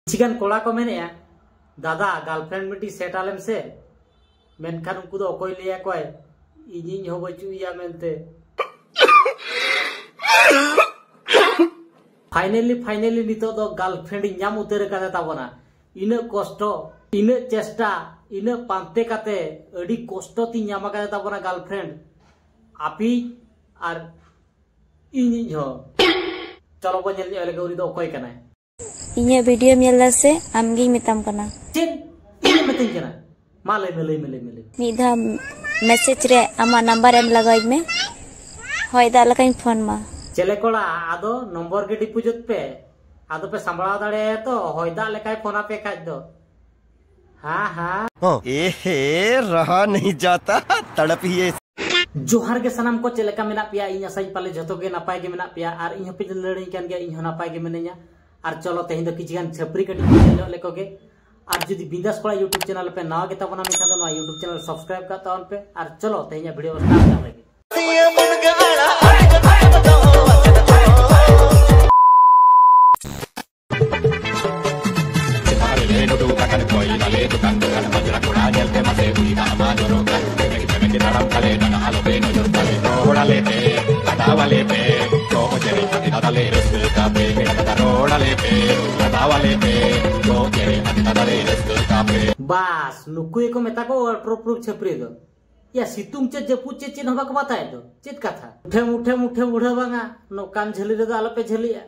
Chicken कोड़ा को मेने दादा गर्लफ्रेंड मिट्टी सेट आलम से मेनखान उनको तो कोई लिया कोई इन्हीं हो बच्चू या मेंते फाइनली नितो तो गर्लफ्रेंड इन्याम उतर का देता बना इन्हें कष्टो इन्हें चेष्टा इन्हें पांते काते अड़ी कष्टो ती न्यामा का देता बना गर्लफ्रेंड आपी आर इन्हीं हो चलो को जल्दी अलग उरी तो कोई करना है इन्हें वीडियो मिलने से आमगी मिताम करना चेन इन्हें मिताम करना माले मिधा मैसेज रे आमा नंबर एम लगाई में होय दा लकाई फोन मा चले कोड़ा आदो नंबर के डिपोजिट पे आदो पे संभाला दाड़े तो होय दा लकाई फोन पे काज दो हाँ एहे रहा नहीं जाता तड़प ही है जोहार के सनम को चलेका मेना पिया इन सही पाले जतो के नापाय के मेना पिया आर इन पे लड़ई कान गया इन नापाय के मेनेया आर चलो तेहिं दो किछगान छपरी कटी लेको के आर जुदी बिंदास कोड़ा यूट्यूब चैनल पे नवा गेता बना मेखा दो यूट्यूब चैनल सब्सक्राइब का तावन पे आर चलो तेहिं वीडियो स्टार्ट कर लेगे बास नुकुए को मेता को वाटरप्रूफ छपरी दो या सितुंग चे जपुच चे चिन्ह बाक बताए दो चित कथा मुठे मुठे बांगा नोकान झली रे दो आलोपे झलिया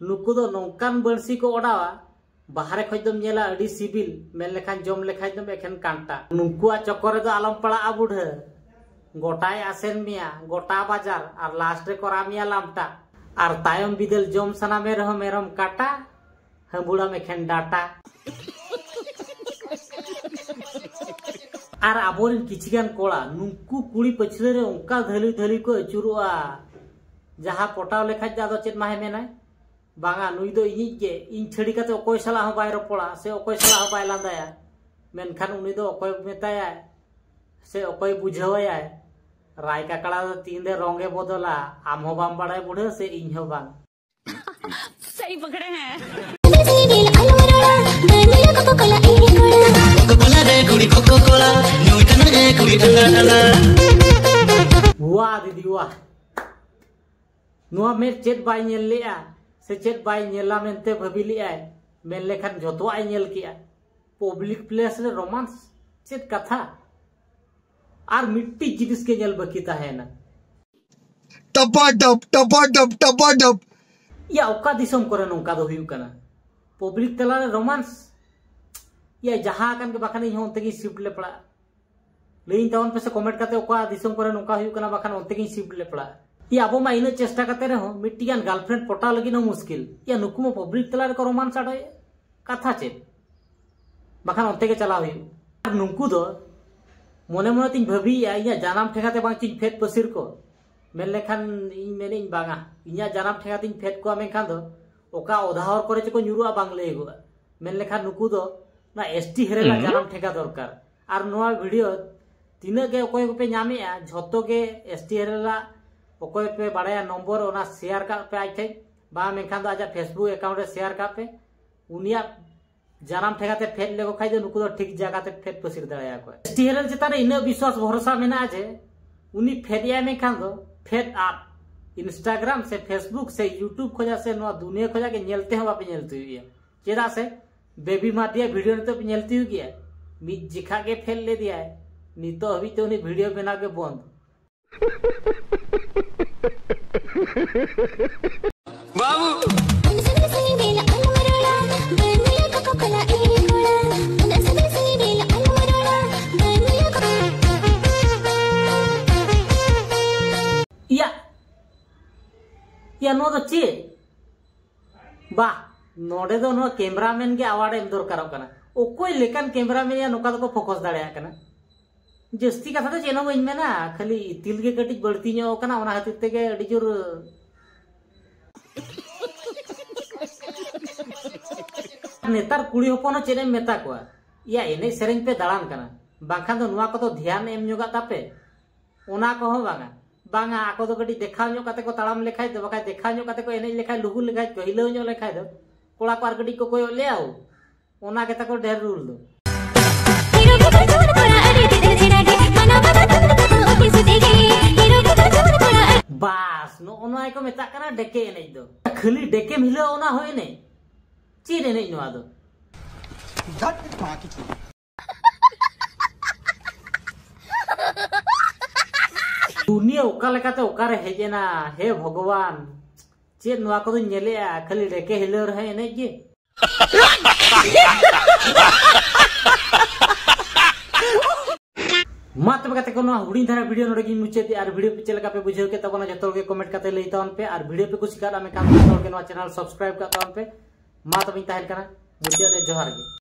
नुकु दो नोकान बंसी को ओडावा बाहरे खज दम नेला अडी सिबिल मेन लेखान जम लेखाय दम एखन कांटा नुकुआ चक्कर दो आलम पड़ा बुढ़ गोटाय आसेन मिया गोटा बाजार और लास्ट रे कोरा मिया लामटा और तायम बिदल जम सना में रहो मेरम काटा हबुड़ा में खेन डाटा और आबोरिन किछिगान कोड़ा नुकु कुड़ी पछले रे उनका धली को अचुरुआ जहां पटाव लेखा जादो चेत माहे मेनाय बांगा नुई दो इनी के इन छड़ी काते ओकोय सला हो बाय रोपड़ा से ओकोय सला हो बाय लांदाया मेनखान उनी दो ओकोय मेताया से ओकोय बुझावया राय का कड़ा दो तीन दे रोंगे बदला आम हो बाम बड़ाय बुढ़े से इन हो बांग सही पकड़े हैं वाह दीदी वाह नुआ में चेत बाय नेल लिया से चेत बाय नेला मेनते भाबी लिया मेन लेखान जतो आय नेल किया पब्लिक प्लेस रे रोमांस चेत कथा आर मिट्टी जिनिस के नेल बकीता है ना टपा या ओका दिसम करे नोका दो हुयु कना पब्लिक तला रे रोमांस या जहां कान के बाखान इहो ओंते की शिफ्ट ले पड़ा लेइन टाउन पे से कमेंट करते ओका दिसम करे नोका हुयु कना बाखान ओंते की शिफ्ट ले पड़ा या अब मा इन चेष्टा करते रहो मिट्टियान गर्लफ्रेंड पटा लगी न मुश्किल या नुकुम पब्लिक तला रे को रोमांस आडो कथा चे बाखान ओंते के चला हुयु नुकु दो मने मने तिन भाबी या जानाम ठेकाते बांग चिन फेट पसिर को मेन लेखान इन मेने बांगा इnya जानाम ठेकाते इन फेट को मेनखान दो ओका ओधावर करे चे को न्युरुआ बांग लेगो मेन लेखान नुकु दो ना एसटी हेरेला जानाम ठेका दरकार आर नोआ वीडियो तीना के ओकोय पे नामेया झतो के एसटी हेरेला ओकोय पे बाड़ाया नंबर ओना शेयर का पे आइथे बा मेनखान दो आजा फेसबुक अकाउंट रे शेयर का पे उनिया जानाम ठेकाते फेट लेगो खाइ दे नुकु दो ठीक जगह ते फेट पसिर दड़ाया को एसटी हेरेल चिता रे इन विश्वास भरोसा मेना जे उनी फेडिया मेनखान दो फेट आप इंस्टाग्राम से फेसबुक से यूट्यूब खोजा से नोआ दुनिया खोजा के नेलते हो बापे नेलते हुई चेदा से बेबी मार दिया वीडियो ने तो नेलती हुई गया मित जिखा के फेल ले दिया है नितो अभी तो उन्हें वीडियो बना के बंद बाबू या नो दो चे बा नोडे दो नो कैमरामैन के अवार्ड एम दरकार कना ओकोय लेकान कैमरामैन या नोका दो फोकस दाड़े कना जस्ती कथा तो चेनो बइन मेना खाली तिल के कटिज बढ़ती नो कना ओना खातिर ते के अडी जोर नेतार कुड़ी होपन चेने मेता को या एने सेरेंज पे दाड़ान कना बांखान दो नुआ को तो ध्यान एम जोगा तापे ओना को हो बांगा आको तो कटी देखा नो काते को ताड़ाम लेखाय दो बका देखा नो काते को एने लेखाय लुगु लेखाय को हिलो नो लेखाय दो कोड़ा को आर कटी को कोई ले आओ ओना के तको ढेर रूल दो बास नो ओना को मेता कना डेके एने दो खाली डेके मिले ओना होय ने चीर एने नो आदो झट माकी छी दुनिया ओका लेकाते ओका रे हेजेना हे भगवान चेद नुआ को नेले खाली डेके हिले रहे एने जे मत बगते को हुडी धारा वीडियो नोडे की मुचादी और वीडियो पे चलका पे बुझे के तबना जतो के कमेंट करते लई तावन पे और वीडियो पे कुछ काला में काम करते के नो चैनल सब्सक्राइब करता पे मा तबिन ताहिर कना मुझे जोहार के।